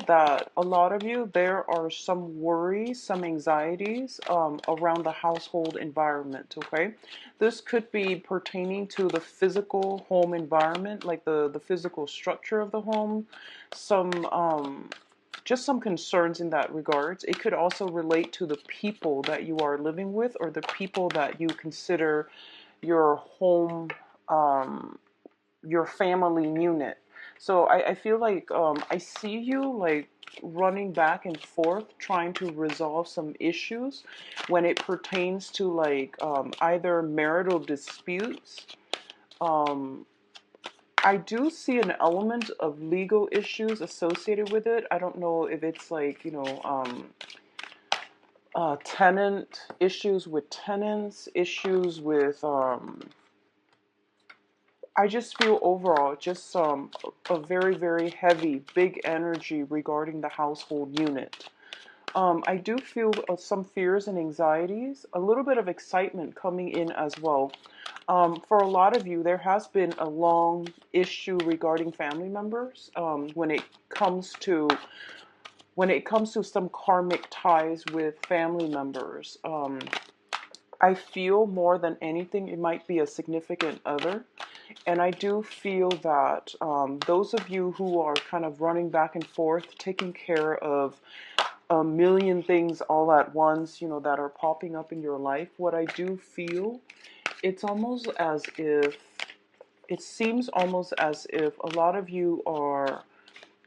That a lot of you, there are some worries, some anxieties around the household environment, okay? This could be pertaining to the physical home environment, like the physical structure of the home, some just some concerns in that regards. It could also relate to the people that you are living with or the people that you consider your home, um, your family unit. So I feel like I see you like running back and forth trying to resolve some issues when it pertains to like either marital disputes. Um, I do see an element of legal issues associated with it. I don't know if it's like, tenant issues with tenants, issues with I just feel overall just a very, very heavy, big energy regarding the household unit. I do feel some fears and anxieties, a little bit of excitement coming in as well. For a lot of you, there has been a long issue regarding family members comes to when it comes to some karmic ties with family members. I feel more than anything it might be a significant other. And I do feel that those of you who are kind of running back and forth, taking care of a million things all at once, that are popping up in your life, what I do feel, it's almost as if, it seems almost as if a lot of you are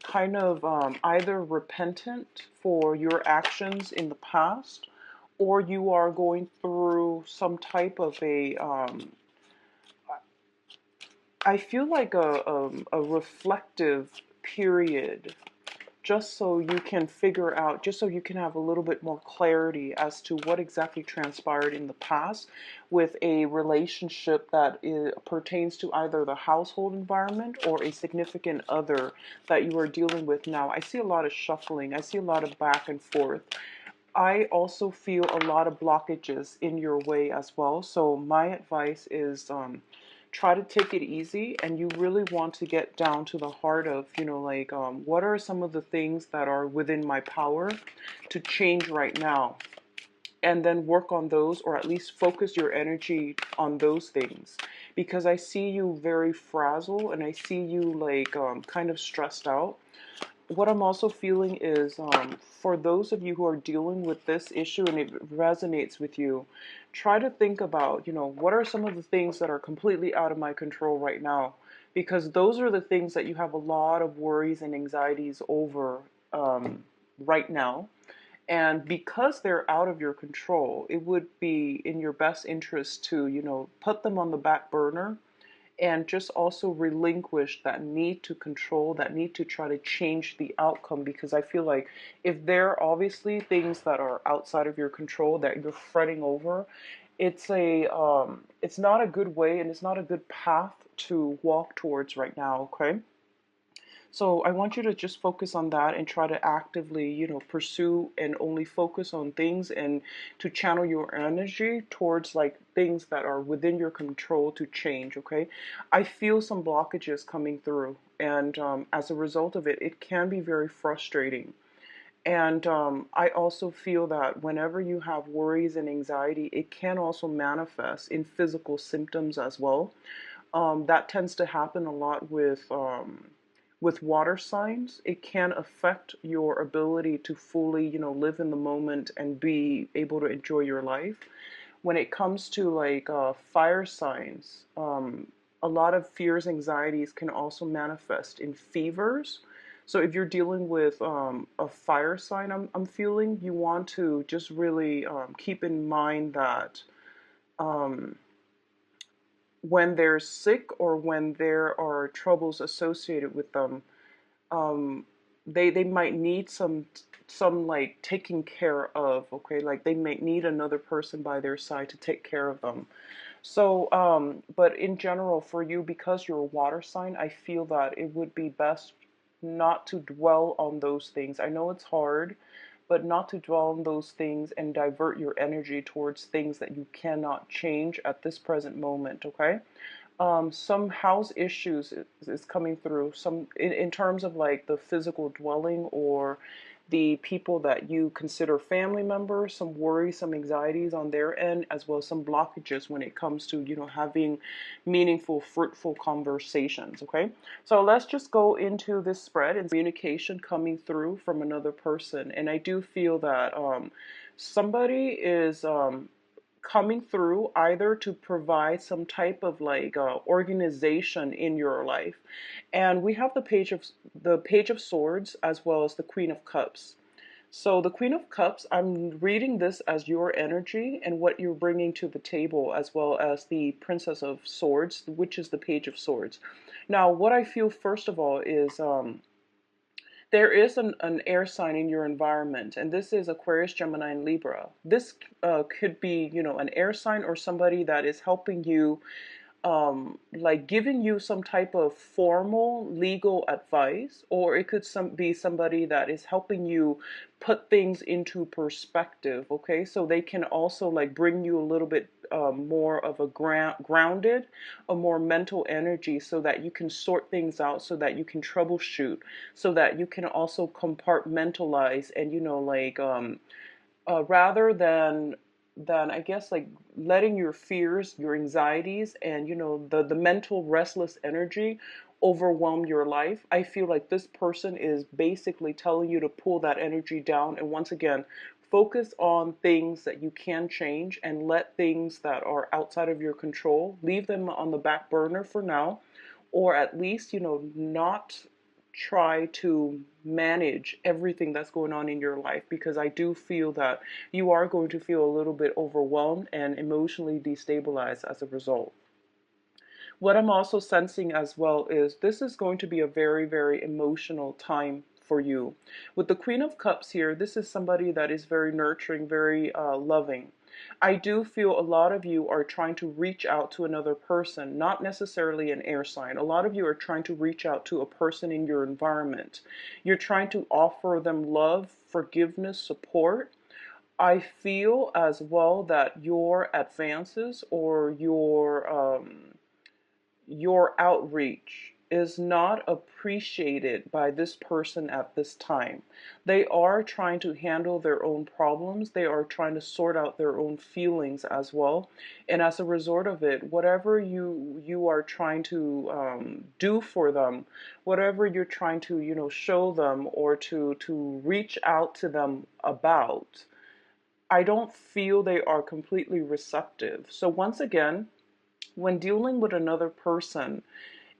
kind of either repentant for your actions in the past, or you are going through some type of I feel like a reflective period, just so you can figure out, just so you can have a little bit more clarity as to what exactly transpired in the past with a relationship that pertains to either the household environment or a significant other that you are dealing with now. I see a lot of shuffling. I see a lot of back and forth. I also feel a lot of blockages in your way as well. So my advice is try to take it easy, and you really want to get down to the heart of, like what are some of the things that are within my power to change right now, and then work on those, or at least focus your energy on those things, because I see you very frazzled and I see you like kind of stressed out. What I'm also feeling is for those of you who are dealing with this issue and it resonates with you, try to think about, what are some of the things that are completely out of my control right now? Because those are the things that you have a lot of worries and anxieties over right now. And because they're out of your control, it would be in your best interest to, put them on the back burner and just also relinquish that need to control, that need to try to change the outcome. Because I feel like if there are obviously things that are outside of your control that you're fretting over, it's not a good way and it's not a good path to walk towards right now, okay? So I want you to just focus on that and try to actively, pursue and only focus on things, and to channel your energy towards like things that are within your control to change, okay? I feel some blockages coming through, and as a result of it, it can be very frustrating. And I also feel that whenever you have worries and anxiety, it can also manifest in physical symptoms as well. That tends to happen a lot with water signs. It can affect your ability to fully, live in the moment and be able to enjoy your life. When it comes to like fire signs, a lot of fears, anxieties can also manifest in fevers. So if you're dealing with a fire sign, I'm feeling, you want to just really keep in mind that um, when they're sick or when there are troubles associated with them, um, they might need some like taking care of. Okay, like they may need another person by their side to take care of them. So, but in general, for you, because you're a water sign, I feel that it would be best not to dwell on those things. I know it's hard, but not to dwell on those things and divert your energy towards things that you cannot change at this present moment, okay? Some house issues is coming through, some in terms of like the physical dwelling or the people that you consider family members, some worry, some anxieties on their end, as well as some blockages when it comes to, having meaningful, fruitful conversations. Okay, so let's just go into this spread and communication coming through from another person. And I do feel that somebody is coming through either to provide some type of like organization in your life. And we have the page of swords as well as the queen of cups. So the queen of cups, I'm reading this as your energy and what you're bringing to the table, as well as the princess of swords, which is the page of swords. Now what I feel first of all is there is an air sign in your environment, and this is Aquarius, Gemini, and Libra. This could be, an air sign or somebody that is helping you, like giving you some type of formal legal advice, or it could be somebody that is helping you put things into perspective. Okay, so they can also like bring you a little bit more of a grounded, a more mental energy, so that you can sort things out, so that you can troubleshoot, so that you can also compartmentalize, and like rather than I guess like letting your fears, your anxieties, and the mental restless energy overwhelm your life. I feel like this person is basically telling you to pull that energy down, and once again focus on things that you can change, and let things that are outside of your control, leave them on the back burner for now, or at least not try to manage everything that's going on in your life, because I do feel that you are going to feel a little bit overwhelmed and emotionally destabilized as a result. What I'm also sensing as well is this is going to be a very, very emotional time for you. With the Queen of Cups here, this is somebody that is very nurturing, very loving. I do feel a lot of you are trying to reach out to another person, not necessarily an air sign. A lot of you are trying to reach out to a person in your environment. You're trying to offer them love, forgiveness, support. I feel as well that your advances or your outreach is not appreciated by this person at this time. They are trying to handle their own problems. They are trying to sort out their own feelings as well. And as a result of it, whatever you are trying to do for them, whatever you're trying to show them or to reach out to them about, I don't feel they are completely receptive. So once again, when dealing with another person,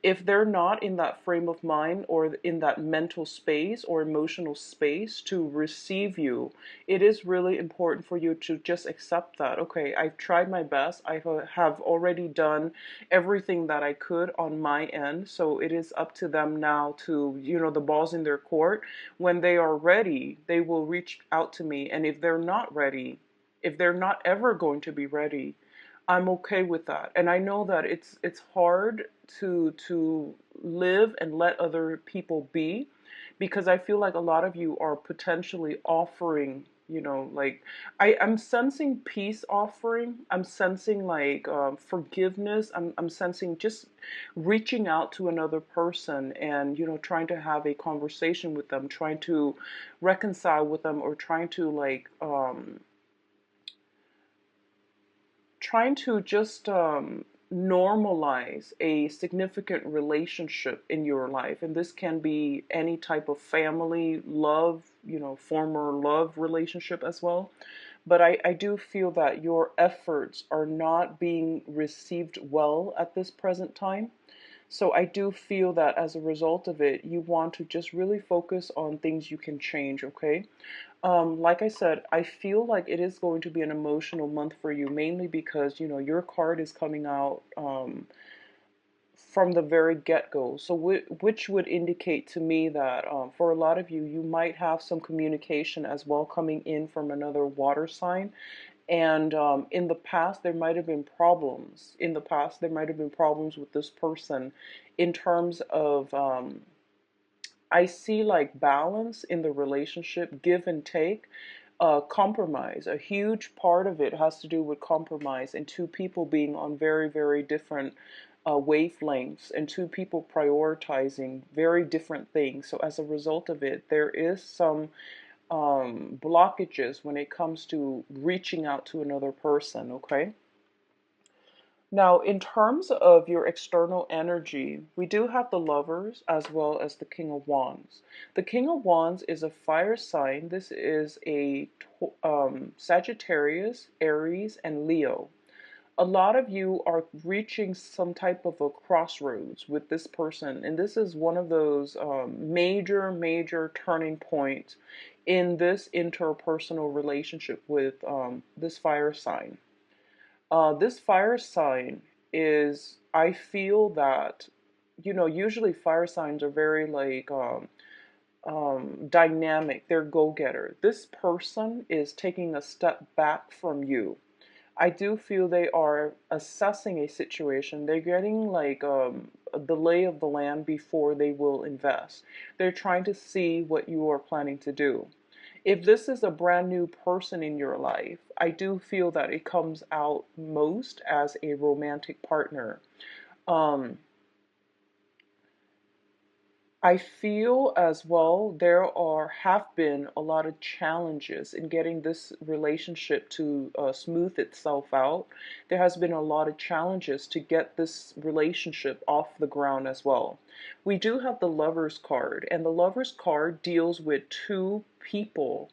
if they're not in that frame of mind or in that mental space or emotional space to receive you, it is really important for you to just accept that, okay, I've tried my best. I have already done everything that I could on my end. So it is up to them now to, the ball's in their court. When they are ready, they will reach out to me. And if they're not ready, if they're not ever going to be ready, I'm okay with that. And I know that it's hard to live and let other people be, because I feel like a lot of you are potentially offering, like I'm sensing peace offering. I'm sensing like forgiveness. I'm sensing just reaching out to another person and trying to have a conversation with them, trying to reconcile with them, or trying to just normalize a significant relationship in your life. And this can be any type of family, love, former love relationship as well. But I do feel that your efforts are not being received well at this present time. So I do feel that as a result of it, you want to just really focus on things you can change, okay? Like I said, I feel like it is going to be an emotional month for you, mainly because, your card is coming out from the very get-go. So which would indicate to me that for a lot of you, you might have some communication as well coming in from another water sign. And in the past, there might have been problems. In the past, there might have been problems with this person in terms of I see like balance in the relationship, give and take, compromise. A huge part of it has to do with compromise and two people being on very, very different wavelengths and two people prioritizing very different things. So as a result of it, there is some blockages when it comes to reaching out to another person, okay? Now, in terms of your external energy, we do have the Lovers as well as the King of Wands. The King of Wands is a fire sign. This is a Sagittarius, Aries, and Leo. A lot of you are reaching some type of a crossroads with this person, and this is one of those major turning points in this interpersonal relationship with this fire sign. This fire sign is, I feel that, usually fire signs are very like dynamic, they're go-getter. This person is taking a step back from you. I do feel they are assessing a situation. They're getting like the lay of the land before they will invest. They're trying to see what you are planning to do. If this is a brand new person in your life, I do feel that it comes out most as a romantic partner. Um, I feel as well have been a lot of challenges in getting this relationship to smooth itself out. There has been a lot of challenges to get this relationship off the ground as well. We do have the Lovers card, and the Lovers card deals with two people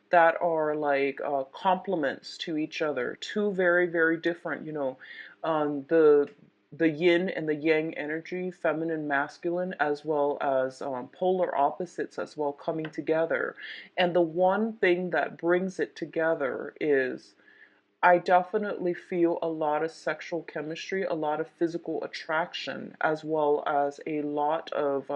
that are like complements to each other, two very different, the yin and the yang energy, feminine, masculine, as well as polar opposites as well coming together. And the one thing that brings it together is I definitely feel a lot of sexual chemistry, a lot of physical attraction, as well as a lot of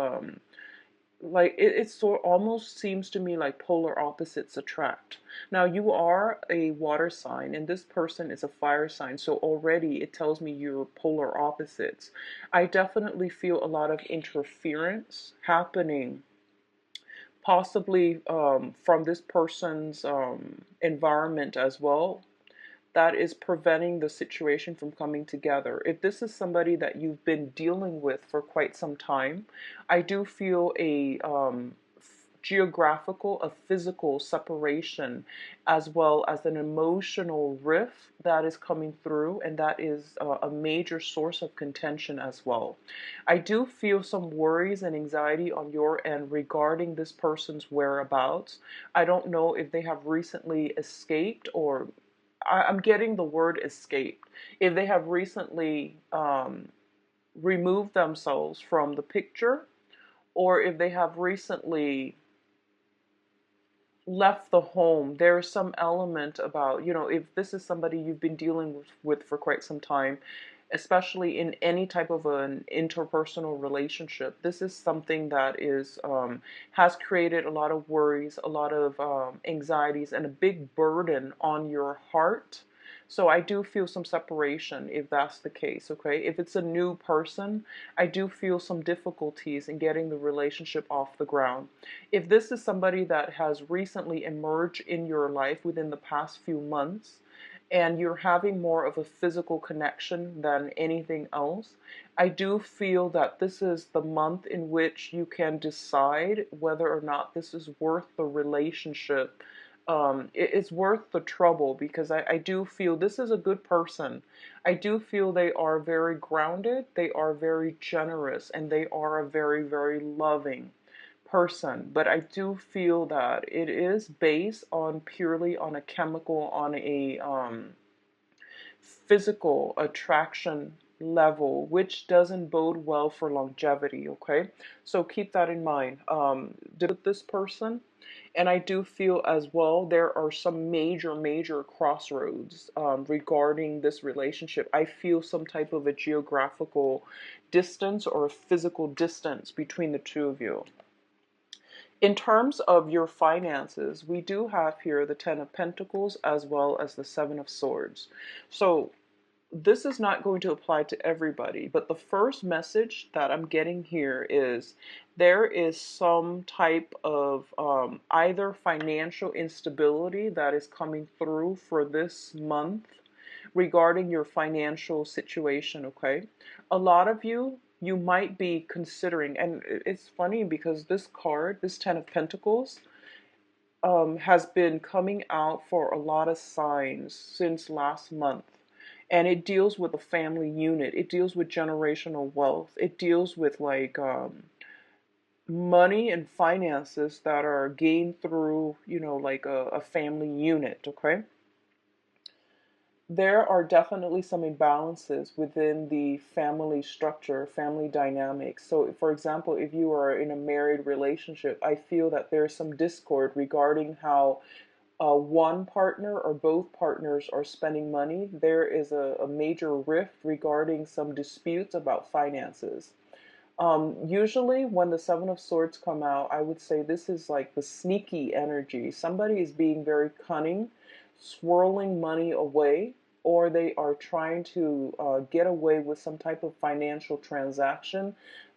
like it sort almost seems to me like polar opposites attract. Now you are a water sign and this person is a fire sign, so already it tells me you're polar opposites. I definitely feel a lot of interference happening, possibly from this person's environment as well, that is preventing the situation from coming together. If this is somebody that you've been dealing with for quite some time, I do feel a geographical, a physical separation, as well as an emotional rift that is coming through, and that is a major source of contention as well. I do feel some worries and anxiety on your end regarding this person's whereabouts. I don't know if they have recently escaped, or I'm getting the word escaped. If they have recently removed themselves from the picture, or if they have recently left the home. There is some element about, if this is somebody you've been dealing with for quite some time, especially in any type of an interpersonal relationship, this is something that is has created a lot of worries, a lot of anxieties, and a big burden on your heart. So I do feel some separation if that's the case, okay? If it's a new person, I do feel some difficulties in getting the relationship off the ground. If this is somebody that has recently emerged in your life within the past few months, and you're having more of a physical connection than anything else, I do feel that this is the month in which you can decide whether or not this is worth the relationship. It's worth the trouble, because I do feel this is a good person. I do feel they are very grounded, they are very generous, and they are a very loving person. But I do feel that it is based on purely on a chemical, on a physical attraction level, which doesn't bode well for longevity, okay? So keep that in mind. With this person, and I do feel as well there are some major crossroads regarding this relationship. I feel some type of a geographical distance or a physical distance between the two of you. In terms of your finances, we do have here the Ten of Pentacles as well as the Seven of Swords. So this is not going to apply to everybody, but the first message that I'm getting here is there is some type of either financial instability that is coming through for this month regarding your financial situation, okay? A lot of you might be considering, and it's funny because this card, this Ten of Pentacles, has been coming out for a lot of signs since last month. And it deals with a family unit. It deals with generational wealth. It deals with like money and finances that are gained through, like a family unit, okay? There are definitely some imbalances within the family structure, family dynamics. So, for example, if you are in a married relationship, I feel that there's some discord regarding how one partner or both partners are spending money. There is a major rift regarding some disputes about finances. Usually, when the Seven of Swords come out, I would say this is like the sneaky energy. Somebody is being very cunning, swirling money away, or they are trying to get away with some type of financial transaction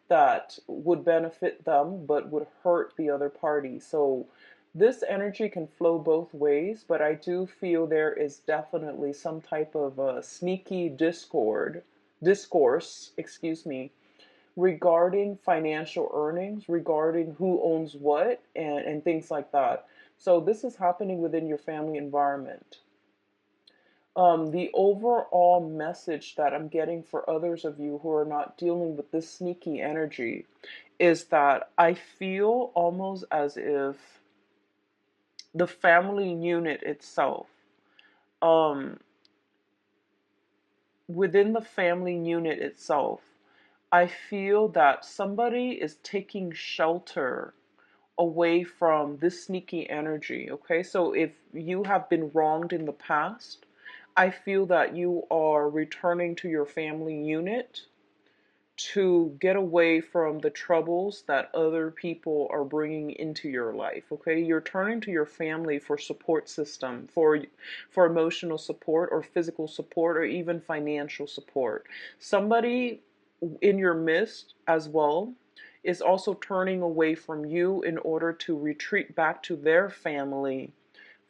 that would benefit them but would hurt the other party. So, this energy can flow both ways, but I do feel there is definitely some type of sneaky discourse, excuse me, regarding financial earnings, regarding who owns what, and things like that. So this is happening within your family environment. The overall message that I'm getting for others of you who are not dealing with this sneaky energy is that I feel almost as if the family unit itself, um, within the family unit itself, I feel that somebody is taking shelter away from this sneaky energy, okay? So if you have been wronged in the past, I feel that you are returning to your family unit to get away from the troubles that other people are bringing into your life, okay? You're turning to your family for support system, for emotional support or physical support or even financial support. Somebody in your midst as well is also turning away from you in order to retreat back to their family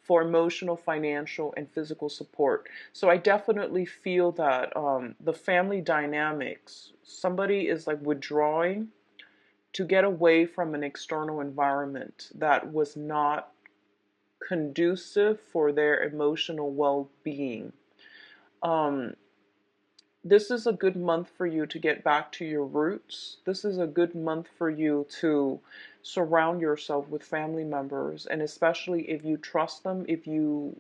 for emotional, financial, and physical support. So I definitely feel that the family dynamics, somebody is like withdrawing to get away from an external environment that was not conducive for their emotional well-being. Um, this is a good month for you to get back to your roots. This is a good month for you to surround yourself with family members, and especially if you trust them, if you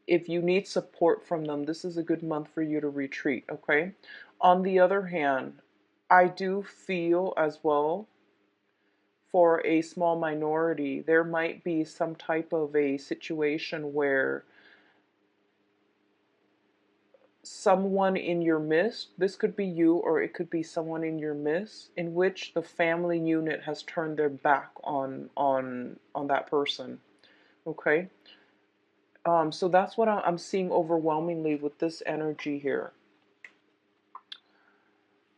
need support from them, this is a good month for you to retreat, okay? On the other hand, I do feel as well for a small minority, there might be some type of a situation where someone in your midst, this could be you or it could be someone in your midst, in which the family unit has turned their back on that person, okay? So that's what I'm seeing overwhelmingly with this energy here.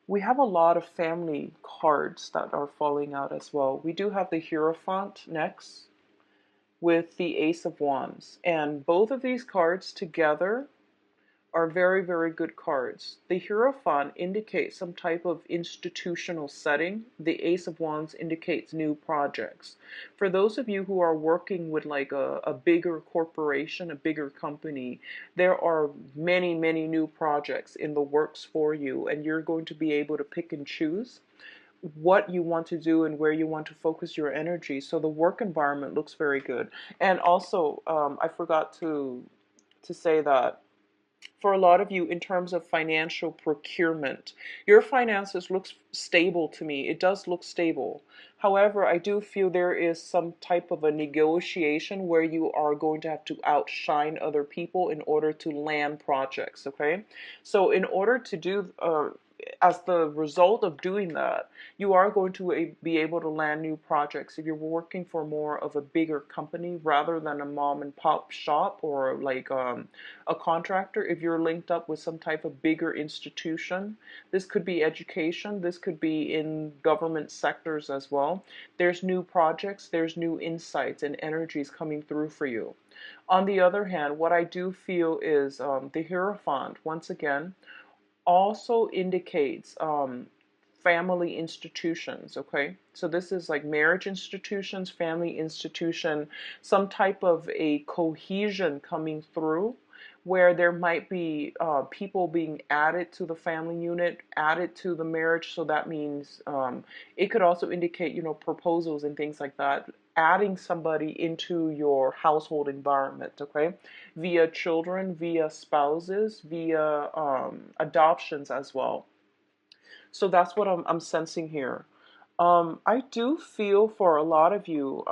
We have a lot of family cards that are falling out as well. We do have the Hierophant next with the Ace of Wands. And both of these cards together are very, very good cards. The Hierophant indicates some type of institutional setting. The Ace of Wands indicates new projects. For those of you who are working with like a bigger corporation, a bigger company, there are many, many new projects in the works for you, and you're going to be able to pick and choose what you want to do and where you want to focus your energy. So the work environment looks very good. And also, I forgot to say that for a lot of you in terms of financial procurement, your finances looks stable to me. It does look stable. However, I do feel there is some type of a negotiation where you are going to have to outshine other people in order to land projects, okay? So in order to do as the result of doing that, you are going to be able to land new projects. If you're working for more of a bigger company rather than a mom and pop shop or like a contractor, if you're linked up with some type of bigger institution, this could be education, this could be in government sectors as well. There's new projects, there's new insights and energies coming through for you. On the other hand, what I do feel is the Hierophant, once again, also indicates family institutions, okay? So this is like marriage institutions, family institution, some type of a cohesion coming through where there might be people being added to the family unit, added to the marriage. So that means it could also indicate, you know, proposals and things like that, adding somebody into your household environment, okay? Via children, via spouses, via adoptions as well. So that's what I'm sensing here. I do feel for a lot of you,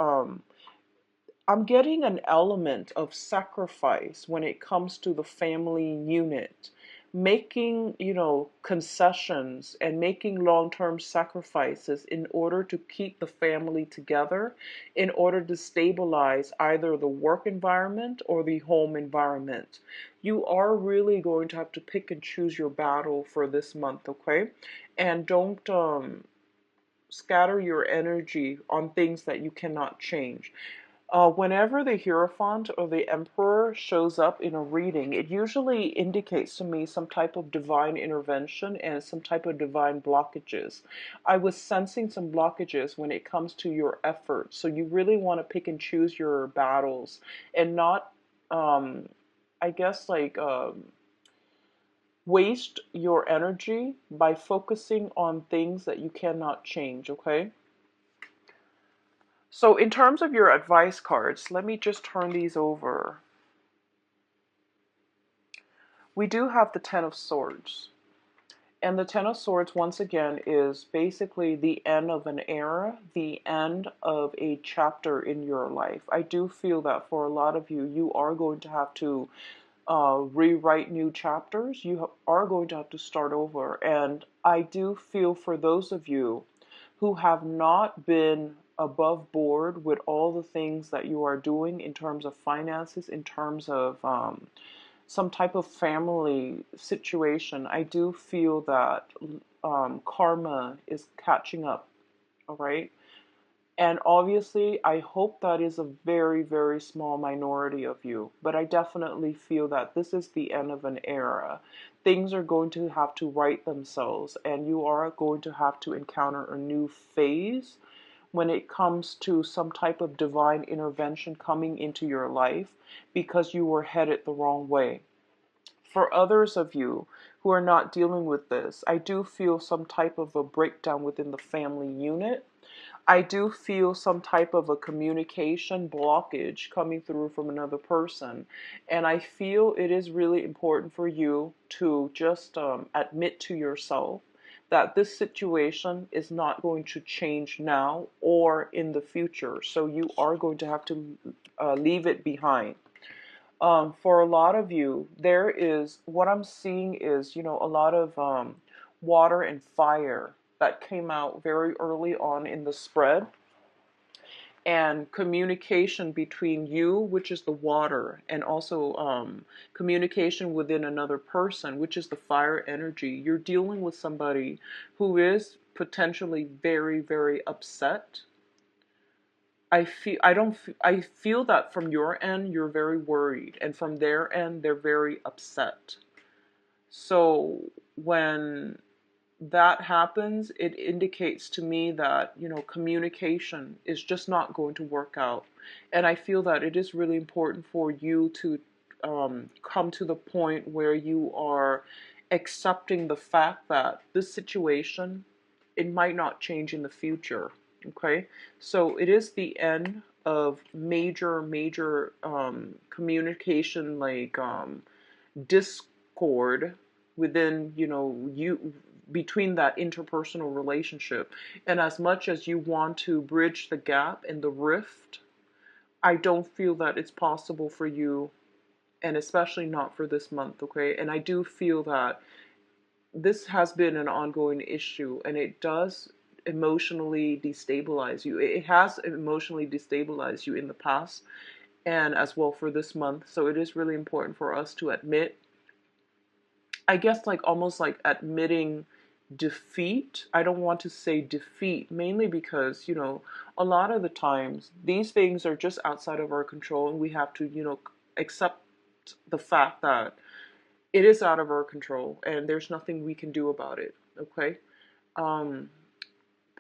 I'm getting an element of sacrifice when it comes to the family unit. Making, you know, concessions and making long-term sacrifices in order to keep the family together, in order to stabilize either the work environment or the home environment. You are really going to have to pick and choose your battle for this month, okay? And don't scatter your energy on things that you cannot change. Whenever the Hierophant or the Emperor shows up in a reading, it usually indicates to me some type of divine intervention and some type of divine blockages. I was sensing some blockages when it comes to your efforts. So you really want to pick and choose your battles and not, I guess, like, waste your energy by focusing on things that you cannot change, okay? So in terms of your advice cards, let me just turn these over. We do have the Ten of Swords. And the Ten of Swords, once again, is basically the end of an era, the end of a chapter in your life. I do feel that for a lot of you, you are going to have to rewrite new chapters. You are going to have to start over. And I do feel for those of you who have not been above board with all the things that you are doing in terms of finances, in terms of some type of family situation, I do feel that karma is catching up, all right? And obviously, I hope that is a very, very small minority of you. But I definitely feel that this is the end of an era. Things are going to have to right themselves, and you are going to have to encounter a new phase when it comes to some type of divine intervention coming into your life because you were headed the wrong way. For others of you who are not dealing with this, I do feel some type of a breakdown within the family unit. I do feel some type of a communication blockage coming through from another person. And I feel it is really important for you to just admit to yourself that this situation is not going to change now or in the future. So you are going to have to leave it behind. For a lot of you, there is, what I'm seeing is, you know, a lot of water and fire that came out very early on in the spread, and communication between you, which is the water, and also communication within another person, which is the fire energy. You're dealing with somebody who is potentially very, very upset. I feel that from your end you're very worried, and from their end they're very upset. So when that happens, it indicates to me that, you know, communication is just not going to work out. And I feel that it is really important for you to come to the point where you are accepting the fact that this situation, it might not change in the future. Okay, so it is the end of major communication, like discord within, you know, you, between that interpersonal relationship. And as much as you want to bridge the gap and the rift, I don't feel that it's possible for you, and especially not for this month, okay? And I do feel that this has been an ongoing issue, and it does emotionally destabilize you. It has emotionally destabilized you in the past and as well for this month. So it is really important for us to admit, I guess, like almost like admitting defeat. I don't want to say defeat, mainly because, a lot of the times these things are just outside of our control, and we have to, accept the fact that it is out of our control and there's nothing we can do about it. Okay. Um,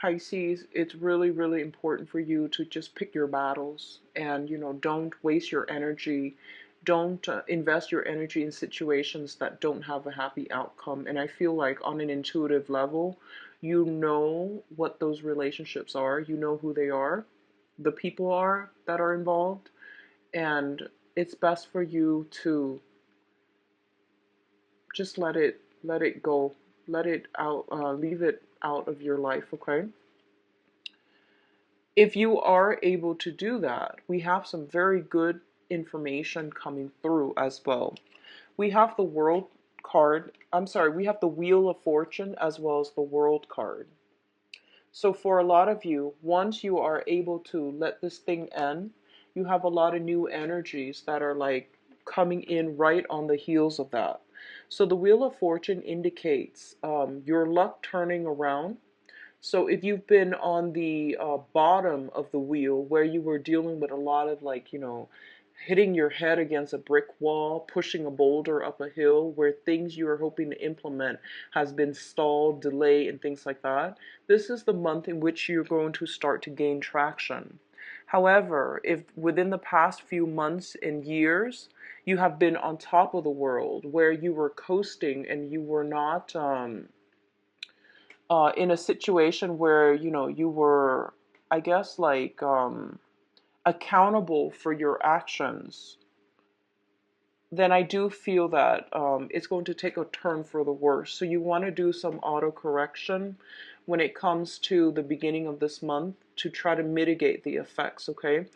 Pisces, it's really, really important for you to just pick your battles and, don't waste your energy. Don't invest your energy in situations that don't have a happy outcome. And I feel like on an intuitive level, you know what those relationships are, you know who they are, the people are that are involved. And it's best for you to just let it go, let it out, leave it out of your life. Okay. If you are able to do that, we have some very good information coming through as well. We have the world card. I'm sorry, we have the Wheel of Fortune as well as the World card. So for a lot of you, once you are able to let this thing end, you have a lot of new energies that are like coming in right on the heels of that. So the Wheel of Fortune indicates your luck turning around. So if you've been on the bottom of the wheel where you were dealing with a lot of like, hitting your head against a brick wall, pushing a boulder up a hill, where things you are hoping to implement has been stalled, delayed, and things like that, this is the month in which you're going to start to gain traction. However, if within the past few months and years, you have been on top of the world where you were coasting and you were not in a situation where you were, I guess, like accountable for your actions, then I do feel that it's going to take a turn for the worse. So you want to do some auto correction when it comes to the beginning of this month to try to mitigate the effects. Okay.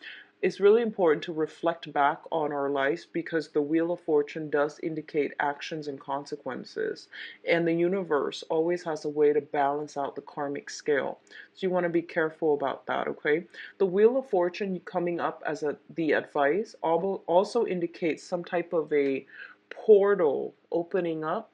It's really important to reflect back on our lives because the Wheel of Fortune does indicate actions and consequences. And the universe always has a way to balance out the karmic scale. So you want to be careful about that, okay? The Wheel of Fortune coming up as the advice also indicates some type of a portal opening up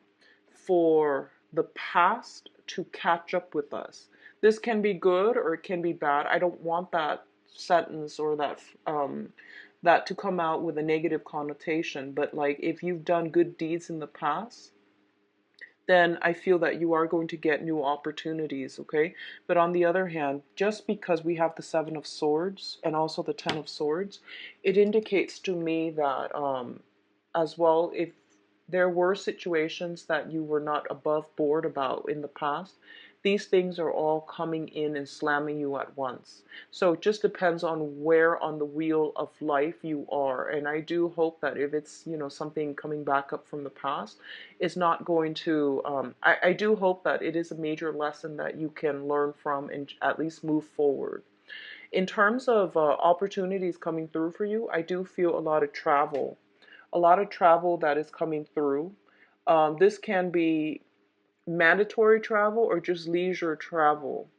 for the past to catch up with us. This can be good or it can be bad. I don't want that sentence or that to come out with a negative connotation, but like if you've done good deeds in the past, then I feel that you are going to get new opportunities, okay? But on the other hand, just because we have the Seven of Swords and also the Ten of Swords, it indicates to me that as well, if there were situations that you were not above board about in the past, these things are all coming in and slamming you at once. So it just depends on where on the wheel of life you are. And I do hope that if it's, something coming back up from the past, it's not going to, I do hope that it is a major lesson that you can learn from and at least move forward. In terms of opportunities coming through for you, I do feel a lot of travel that is coming through. This can be mandatory travel or just leisure travel.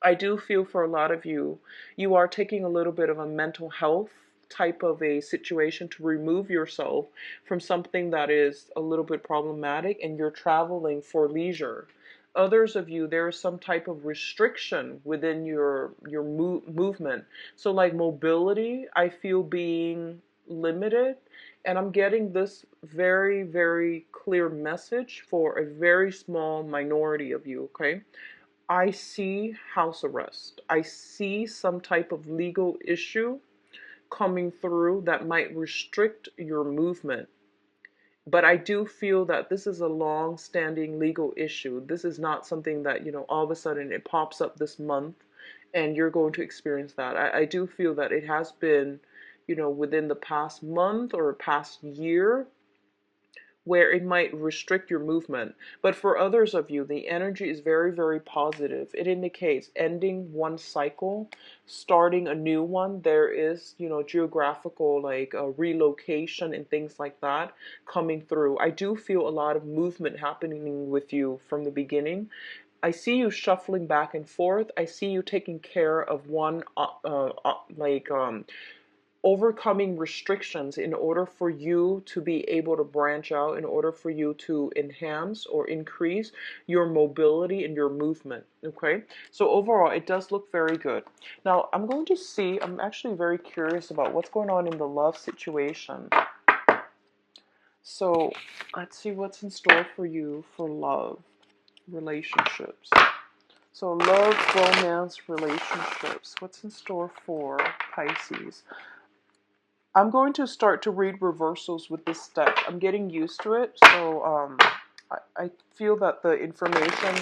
I do feel for a lot of you, you are taking a little bit of a mental health type of a situation to remove yourself from something that is a little bit problematic and you're traveling for leisure. Others of you, there is some type of restriction within your movement. So like mobility, I feel being limited, and I'm getting this very, very clear message for a very small minority of you, okay? I see house arrest. I see some type of legal issue coming through that might restrict your movement. But I do feel that this is a long-standing legal issue. This is not something that, all of a sudden it pops up this month and you're going to experience that. I do feel that it has been, within the past month or past year where it might restrict your movement. But for others of you, the energy is very, very positive. It indicates ending one cycle, starting a new one. There is, geographical, like a relocation and things like that coming through. I do feel a lot of movement happening with you from the beginning. I see you shuffling back and forth. I see you taking care of one, overcoming restrictions in order for you to be able to branch out, in order for you to enhance or increase your mobility and your movement. Okay, so overall it does look very good. Now I'm going to see, I'm actually very curious about what's going on in the love situation. So let's see what's in store for you for love, relationships. So love, romance, relationships. What's in store for Pisces? I'm going to start to read reversals with this deck. I'm getting used to it, so I feel that the information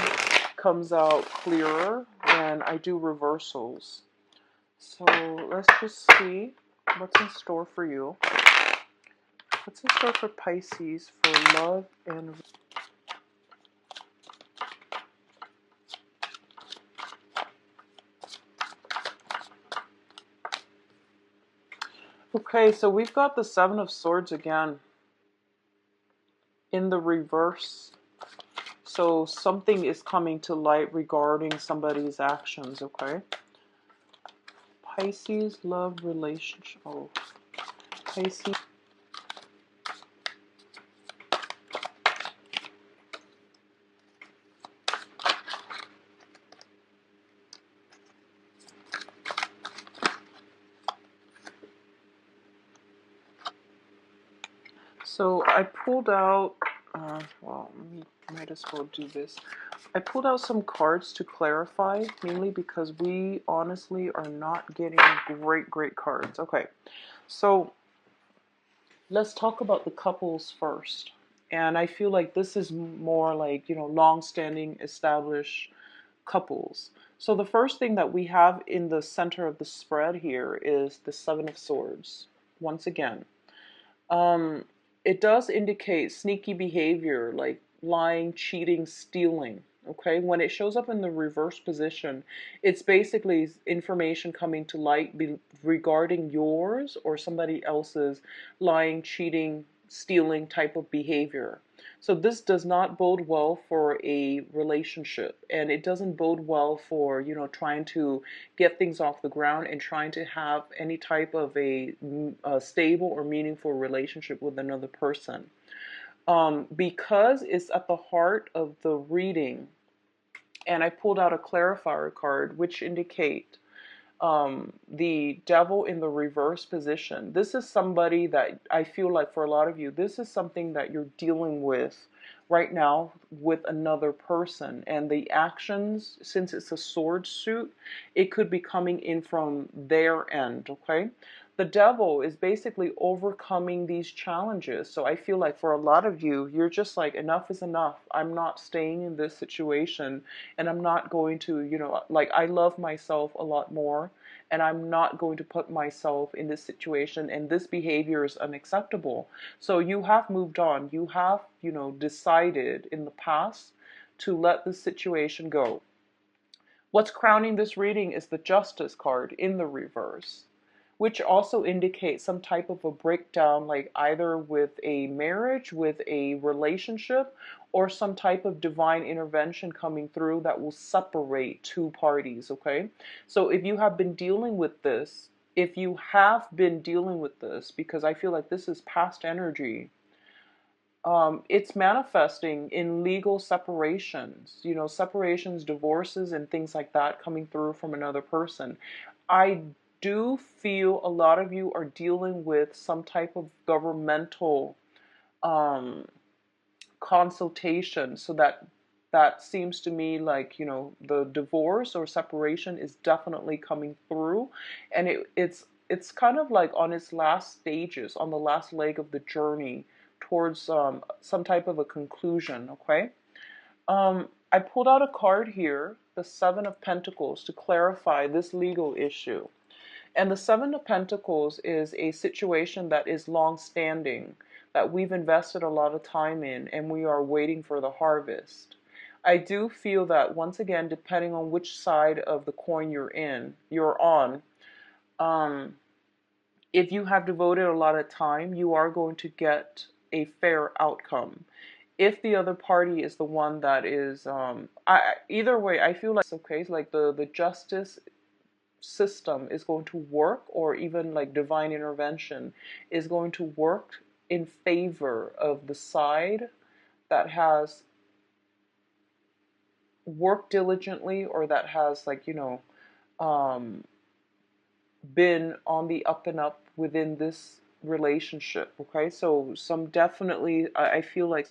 comes out clearer when I do reversals. So let's just see what's in store for you. What's in store for Pisces for love and... Okay, so we've got the Seven of Swords again in the reverse. So something is coming to light regarding somebody's actions, okay? Pisces, love, relationship. Oh, Pisces. So I pulled out, well, might as well do this. I pulled out some cards to clarify, mainly because we honestly are not getting great cards. Okay, so let's talk about the couples first. And I feel like this is more like, long-standing, established couples. So the first thing that we have in the center of the spread here is the Seven of Swords. Once again, it does indicate sneaky behavior, like lying, cheating, stealing. Okay, when it shows up in the reverse position, it's basically information coming to light regarding yours or somebody else's lying, cheating, stealing type of behavior. So this does not bode well for a relationship, and it doesn't bode well for, trying to get things off the ground and trying to have any type of a stable or meaningful relationship with another person. Because it's at the heart of the reading, and I pulled out a clarifier card which indicate the devil in the reverse position. This is somebody that I feel like for a lot of you, this is something that you're dealing with right now with another person. And the actions, since it's a sword suit, it could be coming in from their end, okay? The devil is basically overcoming these challenges. So I feel like for a lot of you, you're just like, enough is enough. I'm not staying in this situation, and I'm not going to, like, I love myself a lot more, and I'm not going to put myself in this situation, and this behavior is unacceptable. So you have moved on. You have, decided in the past to let this situation go. What's crowning this reading is the Justice card in the reverse, which also indicates some type of a breakdown, like either with a marriage, with a relationship, or some type of divine intervention coming through that will separate two parties, okay? So if you have been dealing with this, because I feel like this is past energy, it's manifesting in legal separations, separations, divorces, and things like that coming through from another person. I do feel a lot of you are dealing with some type of governmental consultation, so that seems to me like, the divorce or separation is definitely coming through, and it's kind of like on its last stages, on the last leg of the journey towards some type of a conclusion, okay? I pulled out a card here, the Seven of Pentacles, to clarify this legal issue. And the Seven of Pentacles is a situation that is long-standing. that we've invested a lot of time in, and we are waiting for the harvest. I do feel that, once again, depending on which side of the coin you're on, um, if you have devoted a lot of time, you are going to get a fair outcome. If the other party is the one that is, either way, I feel like, okay, like the justice system is going to work, or even like divine intervention is going to work in favor of the side that has worked diligently, or that has, like, um, been on the up and up within this relationship. Okay, so some definitely, I feel like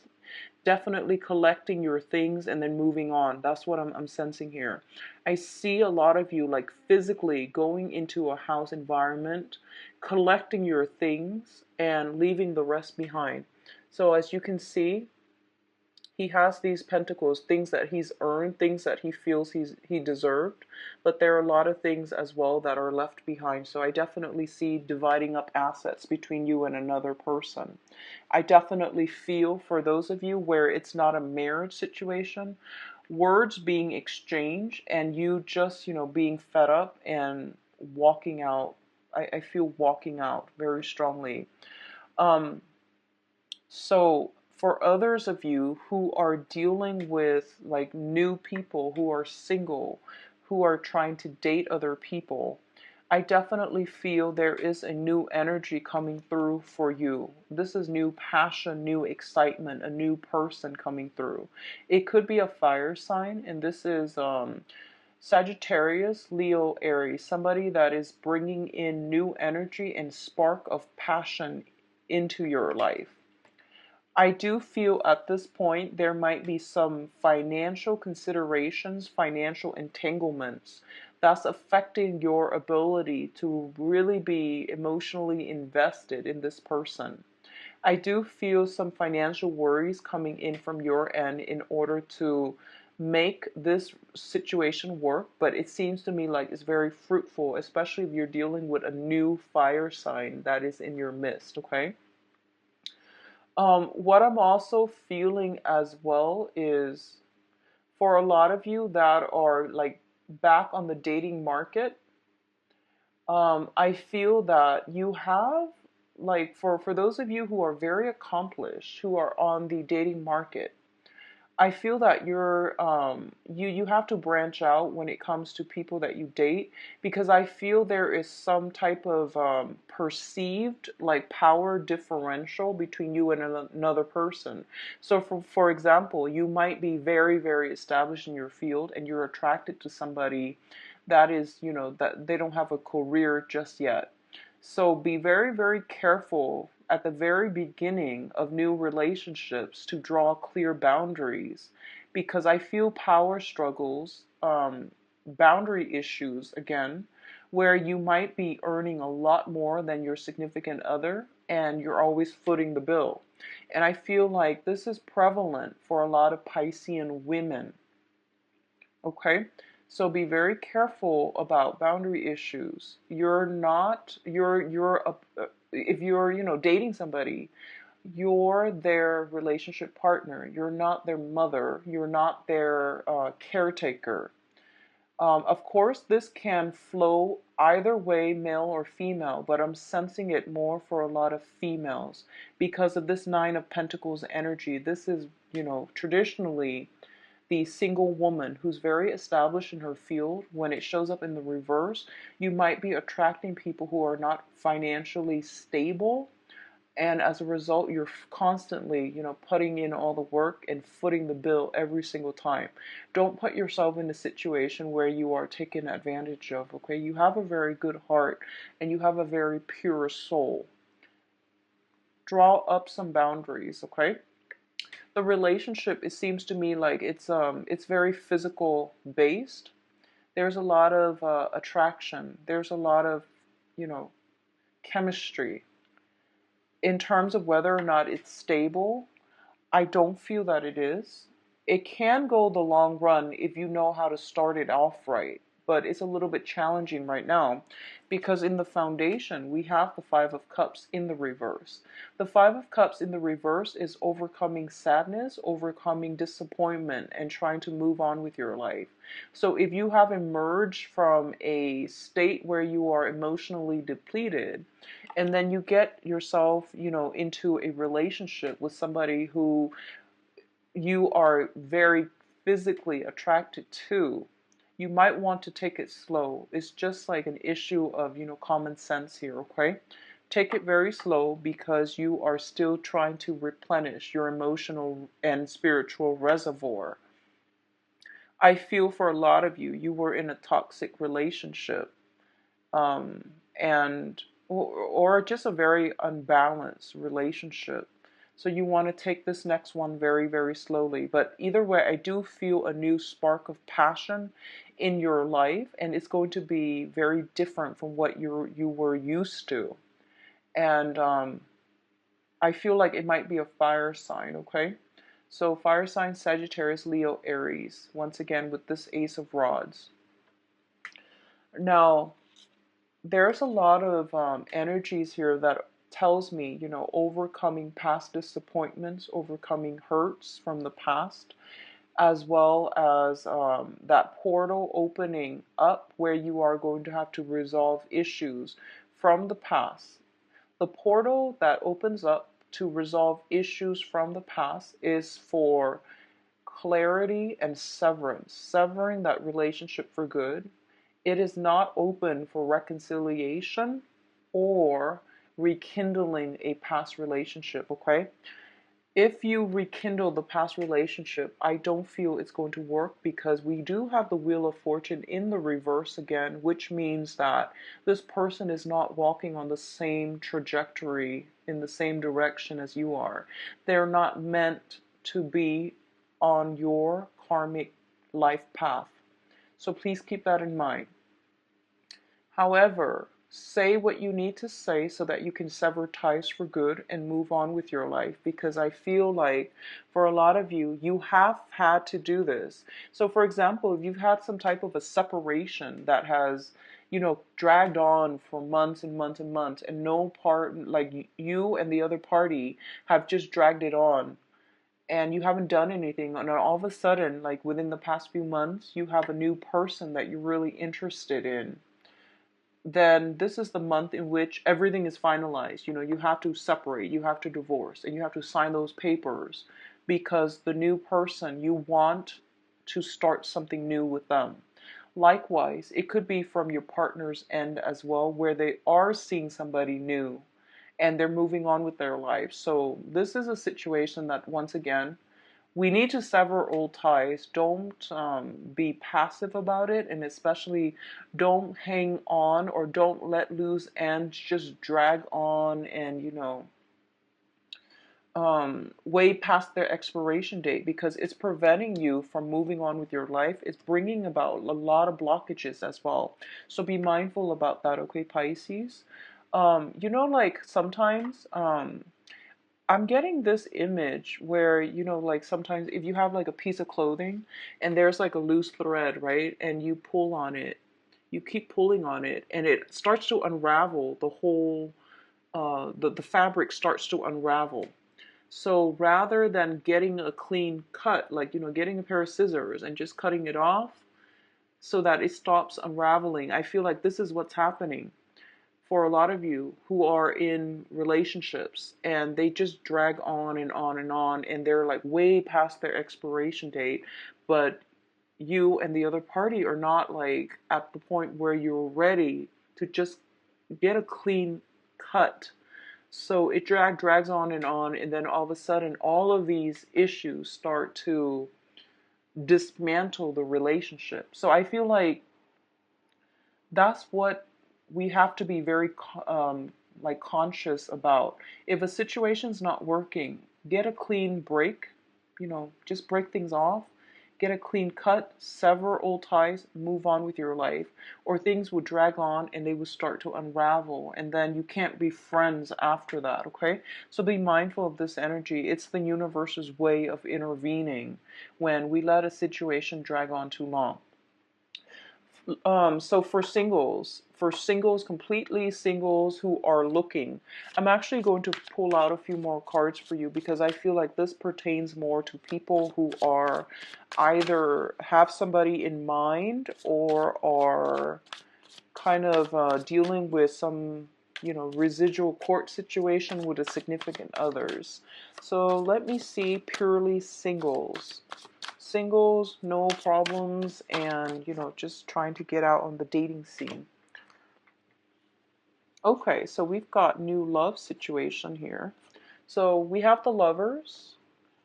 definitely collecting your things and then moving on. That's what I'm sensing here. I see a lot of you like physically going into a house environment, collecting your things and leaving the rest behind. So as you can see, he has these pentacles, things that he's earned, things that he feels he deserved, but there are a lot of things as well that are left behind. So I definitely see dividing up assets between you and another person. I definitely feel for those of you where it's not a marriage situation, words being exchanged and you just, being fed up and walking out. I feel walking out very strongly. Um, so for others of you who are dealing with like new people, who are single, who are trying to date other people, I definitely feel there is a new energy coming through for you. This is new passion, new excitement, a new person coming through. It could be a fire sign, and this is Sagittarius, Leo, Aries, somebody that is bringing in new energy and spark of passion into your life. I do feel at this point there might be some financial considerations, financial entanglements that's affecting your ability to really be emotionally invested in this person. I do feel some financial worries coming in from your end in order to make this situation work, but it seems to me like it's very fruitful, especially if you're dealing with a new fire sign that is in your midst, okay? What I'm also feeling as well is, for a lot of you that are like back on the dating market, I feel that you have, like, for those of you who are very accomplished, who are on the dating market, I feel that you have to branch out when it comes to people that you date, because I feel there is some type of perceived like power differential between you and another person. So for example, you might be very, very established in your field and you're attracted to somebody that is, that they don't have a career just yet. So be very, very careful at the very beginning of new relationships to draw clear boundaries, because I feel power struggles, boundary issues again, where you might be earning a lot more than your significant other and you're always footing the bill. And I feel like this is prevalent for a lot of Piscean women. Okay? So be very careful about boundary issues. You're not, if you're, dating somebody, you're their relationship partner. You're not their mother. You're not their caretaker. Of course, this can flow either way, male or female, but I'm sensing it more for a lot of females because of this Nine of Pentacles energy. This is, traditionally the single woman who's very established in her field. When it shows up in the reverse, you might be attracting people who are not financially stable, and as a result you're constantly, putting in all the work and footing the bill every single time. Don't put yourself in a situation where you are taken advantage of. Okay, you have a very good heart and you have a very pure soul. Draw up some boundaries. Okay, the relationship, it seems to me like it's very physical based. There's a lot of attraction. There's a lot of, you know chemistry. In terms of whether or not it's stable, I don't feel that it is. It can go the long run if you know how to start it off right. but it's a little bit challenging right now because in the foundation we have the Five of Cups in the reverse. The Five of Cups in the reverse is overcoming sadness, overcoming disappointment, and trying to move on with your life. So if you have emerged from a state where you are emotionally depleted, and then you get yourself, into a relationship with somebody who you are very physically attracted to, you might want to take it slow. It's just like an issue of, common sense here, okay? Take it very slow because you are still trying to replenish your emotional and spiritual reservoir. I feel for a lot of you, you were in a toxic relationship, and or just a very unbalanced relationship. So you want to take this next one very, very slowly. But either way, I do feel a new spark of passion in your life, and it's going to be very different from what you were used to. And I feel like it might be a fire sign, okay? So fire sign Sagittarius, Leo, Aries, once again with this Ace of Rods. Now, there's a lot of energies here that tells me, overcoming past disappointments, overcoming hurts from the past, as well as that portal opening up where you are going to have to resolve issues from the past. The portal that opens up to resolve issues from the past is for clarity and severance, severing that relationship for good. It is not open for reconciliation or rekindling a past relationship, okay? If you rekindle the past relationship, I don't feel it's going to work because we do have the Wheel of Fortune in the reverse again, which means that this person is not walking on the same trajectory in the same direction as you are. They're not meant to be on your karmic life path. So please keep that in mind. However, say what you need to say so that you can sever ties for good and move on with your life, because I feel like for a lot of you, you have had to do this. So for example, if you've had some type of a separation that has, dragged on for months and months and months, and no part, like you and the other party have just dragged it on, and you haven't done anything, and all of a sudden, like within the past few months, you have a new person that you're really interested in, then this is the month in which everything is finalized. You have to separate, you have to divorce, and you have to sign those papers because the new person, you want to start something new with them. Likewise, it could be from your partner's end as well, where they are seeing somebody new and they're moving on with their life. So this is a situation that, once again, we need to sever old ties. Don't be passive about it, and especially don't hang on or don't let loose ends just drag on and, way past their expiration date, because it's preventing you from moving on with your life. It's bringing about a lot of blockages as well. So be mindful about that, okay, Pisces? Like sometimes I'm getting this image where, like sometimes if you have like a piece of clothing and there's like a loose thread, right? And you pull on it, you keep pulling on it, and it starts to unravel the whole, the fabric starts to unravel. So rather than getting a clean cut, like, getting a pair of scissors and just cutting it off so that it stops unraveling, I feel like this is what's happening for a lot of you who are in relationships and they just drag on and on and on, and they're like way past their expiration date, but you and the other party are not like at the point where you're ready to just get a clean cut. So it drags on, and then all of a sudden all of these issues start to dismantle the relationship. So I feel like that's what we have to be very like conscious about. If a situation's not working, get a clean break, just break things off, get a clean cut, sever old ties, move on with your life, or things will drag on and they will start to unravel, and then you can't be friends after that, okay? So be mindful of this energy. It's the universe's way of intervening when we let a situation drag on too long. So for singles, completely singles who are looking, I'm actually going to pull out a few more cards for you because I feel like this pertains more to people who are either have somebody in mind or are kind of dealing with some, residual court situation with a significant others. So let me see purely singles. Singles, no problems, and just trying to get out on the dating scene. Okay, so we've got new love situation here. So we have the lovers,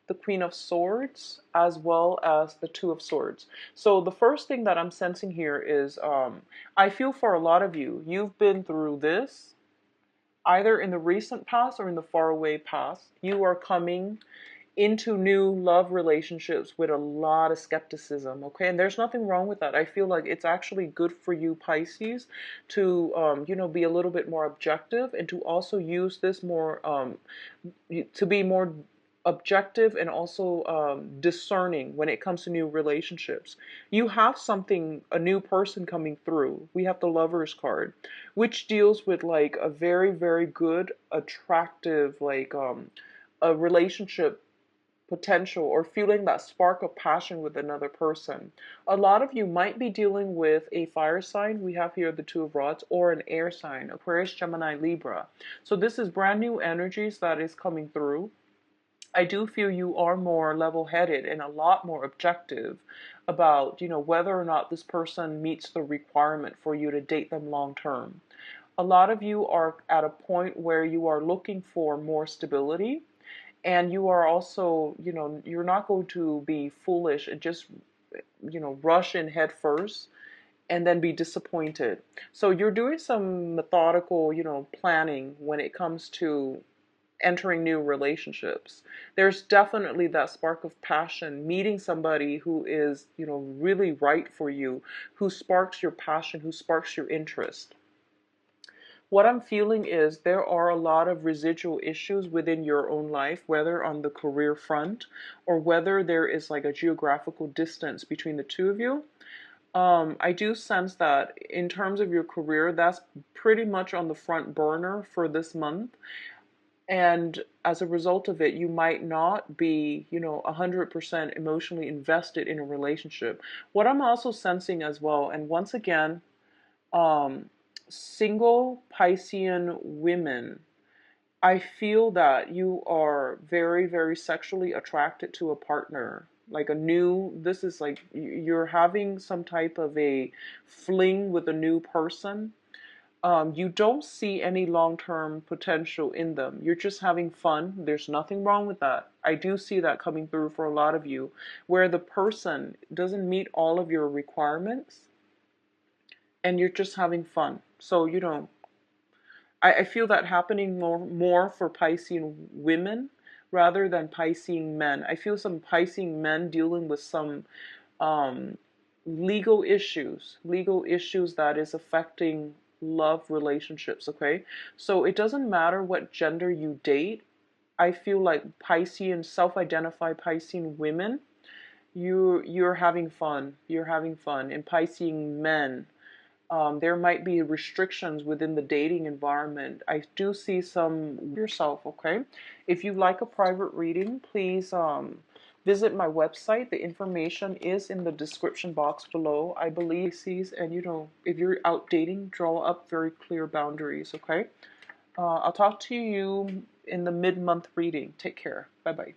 the Queen of Swords, as well as the Two of Swords. So the first thing that I'm sensing here is I feel for a lot of you, you've been through this either in the recent past or in the faraway past. You are coming into new love relationships with a lot of skepticism, okay? And there's nothing wrong with that. I feel like it's actually good for you, Pisces, to, be a little bit more objective and to also use this more, to be more objective and also discerning when it comes to new relationships. You have something, a new person coming through. We have the Lovers card, which deals with like a very, very good, attractive, like a relationship potential or feeling that spark of passion with another person. A lot of you might be dealing with a fire sign. We have here the Two of Rods, or an air sign, Aquarius, Gemini, Libra. So this is brand new energies that is coming through. I do feel you are more level-headed and a lot more objective about, whether or not this person meets the requirement for you to date them long term. A lot of you are at a point where you are looking for more stability, and you are also, you're not going to be foolish and just, rush in head first and then be disappointed. So you're doing some methodical, planning when it comes to entering new relationships. There's definitely that spark of passion, meeting somebody who is, really right for you, who sparks your passion, who sparks your interest. What I'm feeling is there are a lot of residual issues within your own life, whether on the career front or whether there is like a geographical distance between the two of you. I do sense that in terms of your career, that's pretty much on the front burner for this month. And as a result of it, you might not be, 100% emotionally invested in a relationship. What I'm also sensing as well, and once again, um, single Piscean women, I feel that you are very, very sexually attracted to a partner. Like this is like you're having some type of a fling with a new person. You don't see any long-term potential in them. You're just having fun. There's nothing wrong with that. I do see that coming through for a lot of you, where the person doesn't meet all of your requirements and you're just having fun. So, I feel that happening more for Piscean women rather than Piscean men. I feel some Piscean men dealing with some um, legal issues that is affecting love relationships, okay? So it doesn't matter what gender you date. I feel like Piscean, self-identified Piscean women, you're having fun. You're having fun. And Piscean men, there might be restrictions within the dating environment. I do see some yourself, okay? If you like a private reading, please visit my website. The information is in the description box below. I believe Pisces, and if you're out dating, draw up very clear boundaries, okay? I'll talk to you in the mid-month reading. Take care. Bye-bye.